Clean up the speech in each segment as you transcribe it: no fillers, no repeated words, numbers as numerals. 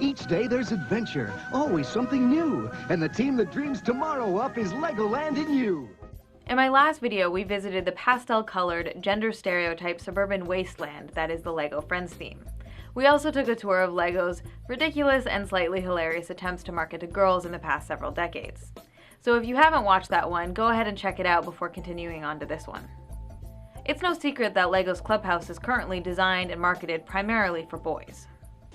Each day there's adventure, always something new. And the team that dreams tomorrow up is Legoland in you. In my last video, we visited the pastel-colored, gender-stereotype suburban wasteland that is the LEGO Friends theme. We also took a tour of LEGO's ridiculous and slightly hilarious attempts to market to girls in the past several decades. So if you haven't watched that one, go ahead and check it out before continuing on to this one. It's no secret that LEGO's Clubhouse is currently designed and marketed primarily for boys.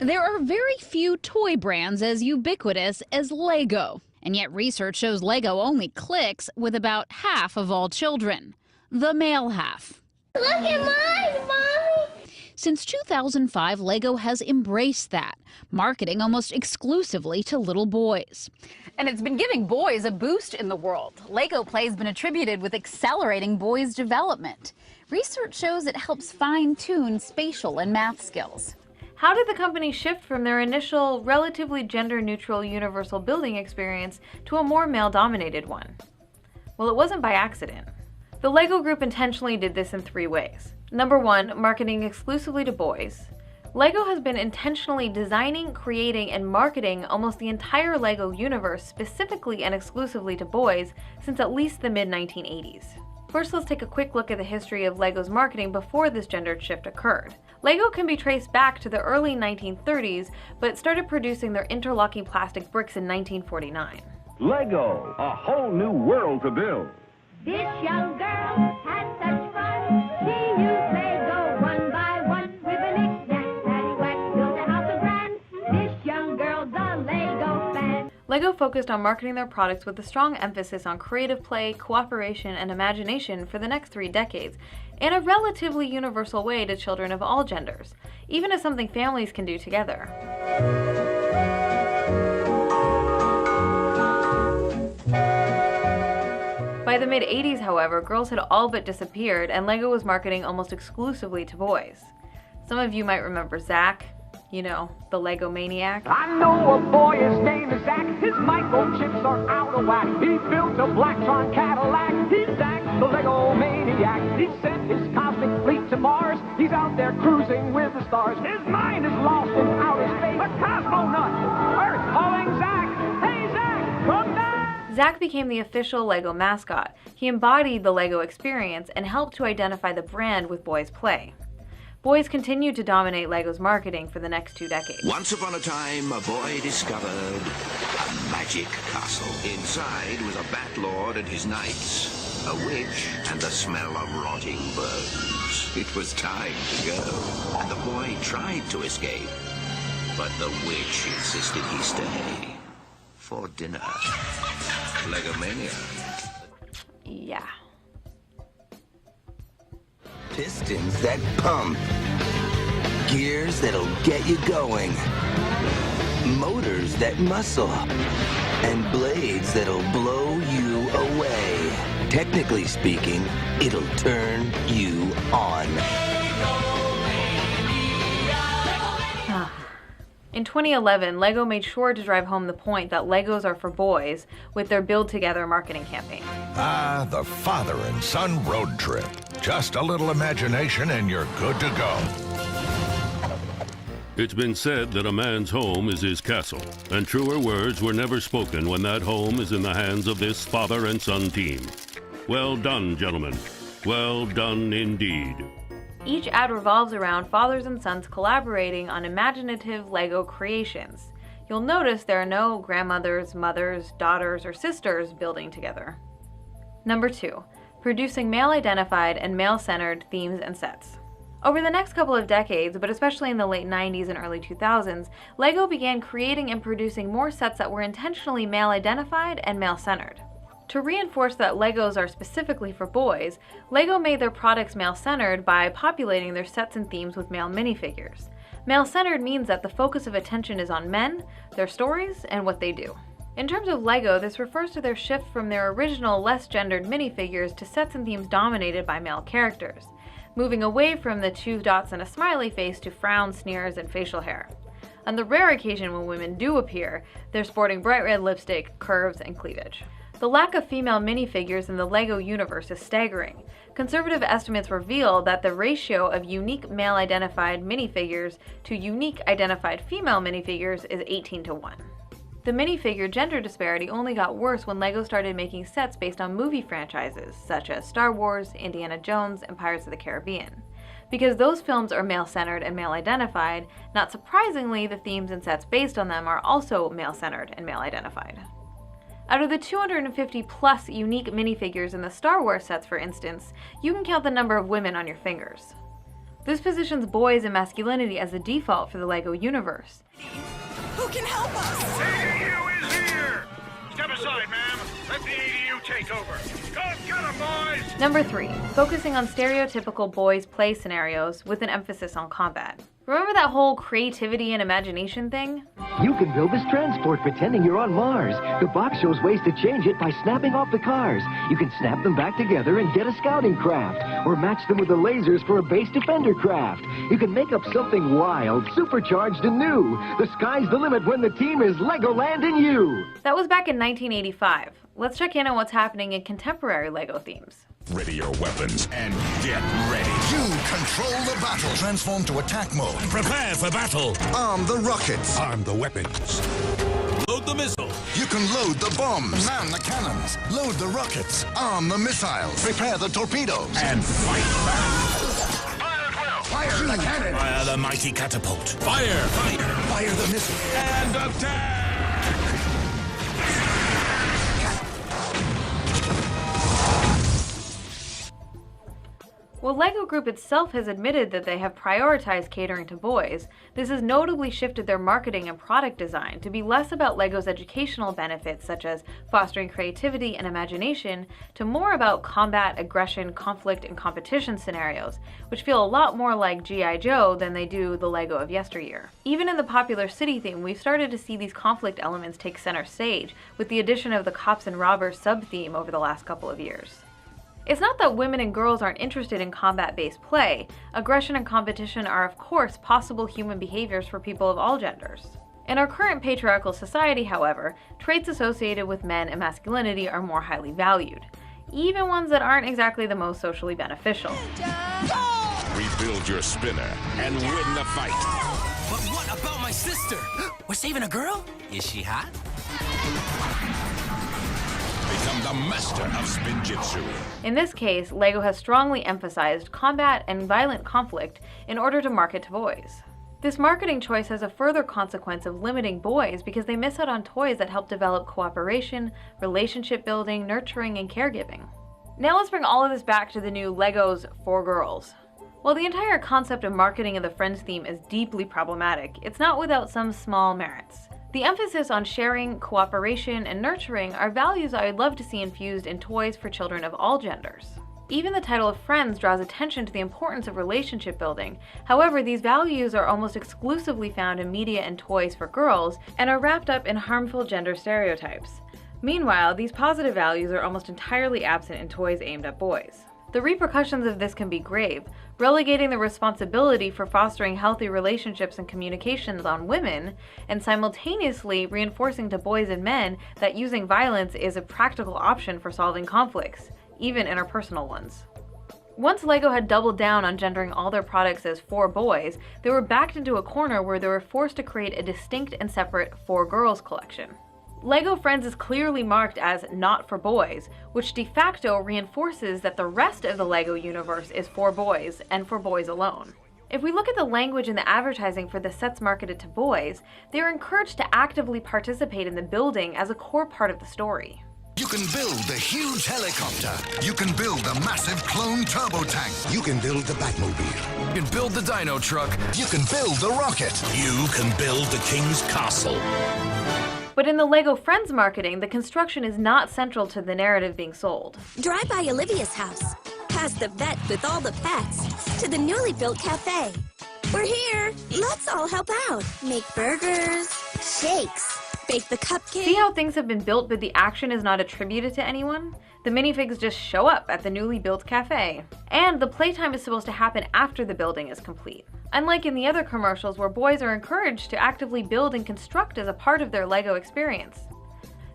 There are very few toy brands as ubiquitous as LEGO. And yet research shows LEGO only clicks with about half of all children. The male half. Look at mine, Mommy! Since 2005, LEGO has embraced that, marketing almost exclusively to little boys. And it's been giving boys a boost in the world. LEGO play has been attributed with accelerating boys' development. Research shows it helps fine-tune spatial and math skills. How did the company shift from their initial, relatively gender-neutral universal building experience to a more male-dominated one? Well, it wasn't by accident. The LEGO Group intentionally did this in 3 ways. Number 1, marketing exclusively to boys. LEGO has been intentionally designing, creating, and marketing almost the entire LEGO universe specifically and exclusively to boys since at least the mid-1980s. First, let's take a quick look at the history of LEGO's marketing before this gendered shift occurred. LEGO can be traced back to the early 1930s, but started producing their interlocking plastic bricks in 1949. LEGO, a whole new world to build. This young girl had such fun. She used Lego one by one with a knick-knack, paddywhack, built a house of grand. This young girl's a Lego fan. LEGO focused on marketing their products with a strong emphasis on creative play, cooperation, and imagination for the next 3 decades, in a relatively universal way to children of all genders, even as something families can do together. By the mid-80s, however, girls had all but disappeared, and LEGO was marketing almost exclusively to boys. Some of you might remember Zach, you know, the Lego maniac. I know a boy, his name is Zach. His microchips are out of whack. He built a Blacktron Cadillac. He's Zach, the Lego maniac. He sent his cosmic fleet to Mars. He's out there cruising with the stars. His mind is lost in outer space. A cosmonaut. Earth calling Zach. Hey, Zach, come back! Zach became the official LEGO mascot. He embodied the LEGO experience and helped to identify the brand with boys' play. Boys continued to dominate LEGO's marketing for the next 2 decades. Once upon a time, a boy discovered a magic castle. Inside was a bat lord and his knights, a witch, and the smell of rotting bones. It was time to go, and the boy tried to escape, but the witch insisted he stay for dinner. Legomania. Yeah. Pistons that pump, gears that'll get you going, motors that muscle, and blades that'll blow you away. Technically speaking, it'll turn you on. In 2011, LEGO made sure to drive home the point that Legos are for boys with their Build Together marketing campaign. Ah, the father and son road trip. Just a little imagination and you're good to go. It's been said that a man's home is his castle, and truer words were never spoken when that home is in the hands of this father and son team. Well done, gentlemen. Well done indeed. Each ad revolves around fathers and sons collaborating on imaginative LEGO creations. You'll notice there are no grandmothers, mothers, daughters, or sisters building together. Number 2, producing male-identified and male-centered themes and sets. Over the next couple of decades, but especially in the late 90s and early 2000s, LEGO began creating and producing more sets that were intentionally male-identified and male-centered. To reinforce that Legos are specifically for boys, LEGO made their products male-centered by populating their sets and themes with male minifigures. Male-centered means that the focus of attention is on men, their stories, and what they do. In terms of LEGO, this refers to their shift from their original less gendered minifigures to sets and themes dominated by male characters, moving away from the 2 dots and a smiley face to frowns, sneers, and facial hair. On the rare occasion when women do appear, they're sporting bright red lipstick, curves, and cleavage. The lack of female minifigures in the LEGO universe is staggering. Conservative estimates reveal that the ratio of unique male-identified minifigures to unique identified female minifigures is 18:1. The minifigure gender disparity only got worse when LEGO started making sets based on movie franchises, such as Star Wars, Indiana Jones, and Pirates of the Caribbean. Because those films are male-centered and male-identified, not surprisingly, the themes and sets based on them are also male-centered and male-identified. Out of the 250 plus unique minifigures in the Star Wars sets, for instance, you can count the number of women on your fingers. This positions boys and masculinity as the default for the LEGO universe. Who can help us? ADU is here! Step aside, ma'am. Let the ADU take over. Go get 'em, boys! Number 3. Focusing on stereotypical boys' play scenarios with an emphasis on combat. Remember that whole creativity and imagination thing? You can build this transport pretending you're on Mars. The box shows ways to change it by snapping off the cars. You can snap them back together and get a scouting craft, or match them with the lasers for a base defender craft. You can make up something wild, supercharged and new. The sky's the limit when the team is Legoland and you. That was back in 1985. Let's check in on what's happening in contemporary LEGO themes. Ready your weapons and get ready. You control the battle. Transform to attack mode. Prepare for battle. Arm the rockets. Arm the weapons. Load the missile. You can load the bombs. Man the cannons. Load the rockets. Arm the missiles. Prepare the torpedoes. And fight back. Fire the cannon. Fire the mighty catapult. Fire. Fire. Fire the missile. And attack. While LEGO Group itself has admitted that they have prioritized catering to boys, this has notably shifted their marketing and product design to be less about LEGO's educational benefits, such as fostering creativity and imagination, to more about combat, aggression, conflict, and competition scenarios, which feel a lot more like G.I. Joe than they do the LEGO of yesteryear. Even in the popular city theme, we've started to see these conflict elements take center stage, with the addition of the cops and robbers sub-theme over the last couple of years. It's not that women and girls aren't interested in combat-based play. Aggression and competition are, of course, possible human behaviors for people of all genders. In our current patriarchal society, however, traits associated with men and masculinity are more highly valued, even ones that aren't exactly the most socially beneficial. Rebuild your spinner and win the fight. But what about my sister? We're saving a girl? Is she hot? Become the master of spinjitzu. In this case, LEGO has strongly emphasized combat and violent conflict in order to market to boys. This marketing choice has a further consequence of limiting boys because they miss out on toys that help develop cooperation, relationship building, nurturing, and caregiving. Now let's bring all of this back to the new LEGO's for Girls. While the entire concept of marketing of the Friends theme is deeply problematic, it's not without some small merits. The emphasis on sharing, cooperation, and nurturing are values I would love to see infused in toys for children of all genders. Even the title of Friends draws attention to the importance of relationship building. However, these values are almost exclusively found in media and toys for girls and are wrapped up in harmful gender stereotypes. Meanwhile, these positive values are almost entirely absent in toys aimed at boys. The repercussions of this can be grave, relegating the responsibility for fostering healthy relationships and communications on women, and simultaneously reinforcing to boys and men that using violence is a practical option for solving conflicts, even interpersonal ones. Once LEGO had doubled down on gendering all their products as for boys, they were backed into a corner where they were forced to create a distinct and separate for girls collection. LEGO Friends is clearly marked as not for boys, which de facto reinforces that the rest of the LEGO universe is for boys, and for boys alone. If we look at the language in the advertising for the sets marketed to boys, they are encouraged to actively participate in the building as a core part of the story. You can build the huge helicopter. You can build the massive clone turbo tank. You can build the Batmobile. You can build the dino truck. You can build the rocket. You can build the king's castle. But in the LEGO Friends marketing, the construction is not central to the narrative being sold. Drive by Olivia's house, past the vet with all the pets, to the newly built cafe. We're here. Let's all help out. Make burgers, shakes, bake the cupcakes. See how things have been built but the action is not attributed to anyone? The minifigs just show up at the newly built cafe. And the playtime is supposed to happen after the building is complete. Unlike in the other commercials where boys are encouraged to actively build and construct as a part of their LEGO experience.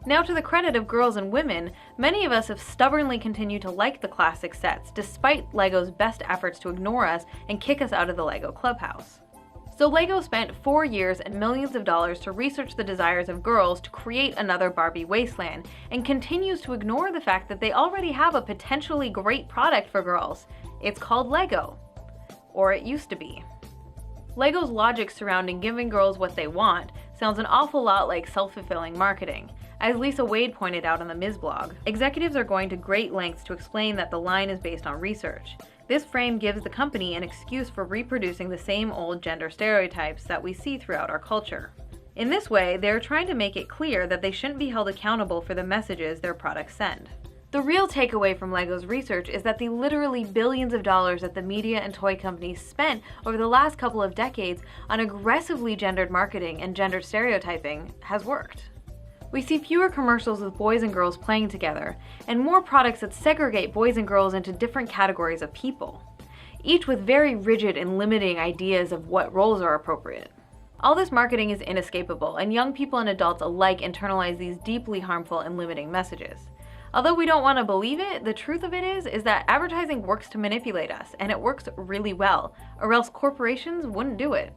Now, to the credit of girls and women, many of us have stubbornly continued to like the classic sets despite LEGO's best efforts to ignore us and kick us out of the LEGO clubhouse. So LEGO spent 4 years and millions of dollars to research the desires of girls to create another Barbie wasteland, and continues to ignore the fact that they already have a potentially great product for girls. It's called LEGO. Or it used to be. LEGO's logic surrounding giving girls what they want sounds an awful lot like self-fulfilling marketing. As Lisa Wade pointed out on the Ms. blog, executives are going to great lengths to explain that the line is based on research. This frame gives the company an excuse for reproducing the same old gender stereotypes that we see throughout our culture. In this way, they are trying to make it clear that they shouldn't be held accountable for the messages their products send. The real takeaway from LEGO's research is that the literally billions of dollars that the media and toy companies spent over the last couple of decades on aggressively gendered marketing and gender stereotyping has worked. We see fewer commercials with boys and girls playing together, and more products that segregate boys and girls into different categories of people, each with very rigid and limiting ideas of what roles are appropriate. All this marketing is inescapable, and young people and adults alike internalize these deeply harmful and limiting messages. Although we don't want to believe it, the truth of it is that advertising works to manipulate us, and it works really well, or else corporations wouldn't do it.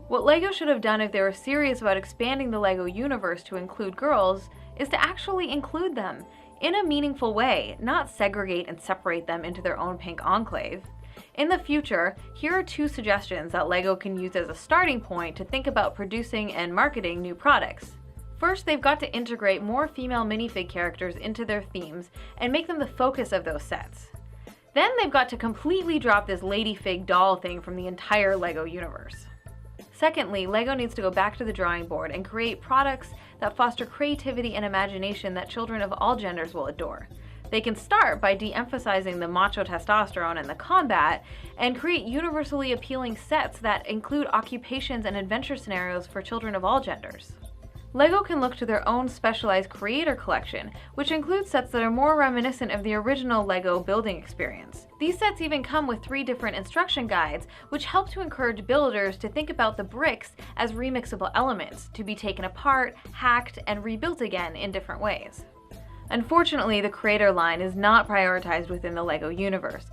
What LEGO should have done if they were serious about expanding the LEGO universe to include girls is to actually include them in a meaningful way, not segregate and separate them into their own pink enclave. In the future, here are 2 suggestions that LEGO can use as a starting point to think about producing and marketing new products. First, they've got to integrate more female minifig characters into their themes and make them the focus of those sets. Then they've got to completely drop this ladyfig doll thing from the entire LEGO universe. Secondly, LEGO needs to go back to the drawing board and create products that foster creativity and imagination that children of all genders will adore. They can start by de-emphasizing the macho testosterone and the combat, and create universally appealing sets that include occupations and adventure scenarios for children of all genders. LEGO can look to their own specialized creator collection, which includes sets that are more reminiscent of the original LEGO building experience. These sets even come with 3 different instruction guides, which help to encourage builders to think about the bricks as remixable elements, to be taken apart, hacked, and rebuilt again in different ways. Unfortunately, the creator line is not prioritized within the LEGO universe.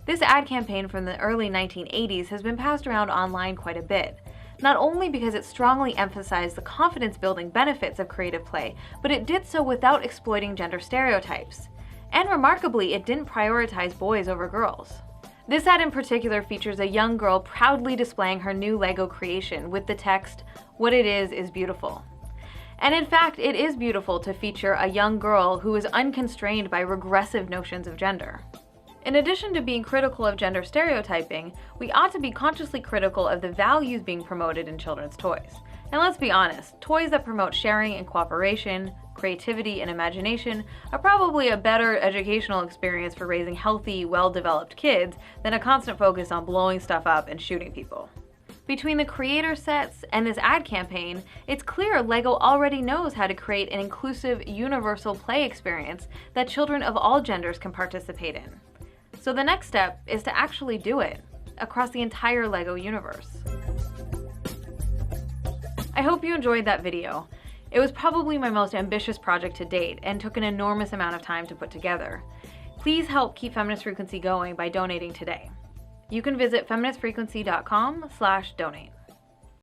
This ad campaign from the early 1980s has been passed around online quite a bit. Not only because it strongly emphasized the confidence-building benefits of creative play, but it did so without exploiting gender stereotypes. And remarkably, it didn't prioritize boys over girls. This ad in particular features a young girl proudly displaying her new LEGO creation with the text, "What it is beautiful." And in fact, it is beautiful to feature a young girl who is unconstrained by regressive notions of gender. In addition to being critical of gender stereotyping, we ought to be consciously critical of the values being promoted in children's toys. And let's be honest, toys that promote sharing and cooperation, creativity and imagination are probably a better educational experience for raising healthy, well-developed kids than a constant focus on blowing stuff up and shooting people. Between the creator sets and this ad campaign, it's clear LEGO already knows how to create an inclusive, universal play experience that children of all genders can participate in. So the next step is to actually do it across the entire LEGO universe. I hope you enjoyed that video. It was probably my most ambitious project to date and took an enormous amount of time to put together. Please help keep Feminist Frequency going by donating today. You can visit feministfrequency.com/donate.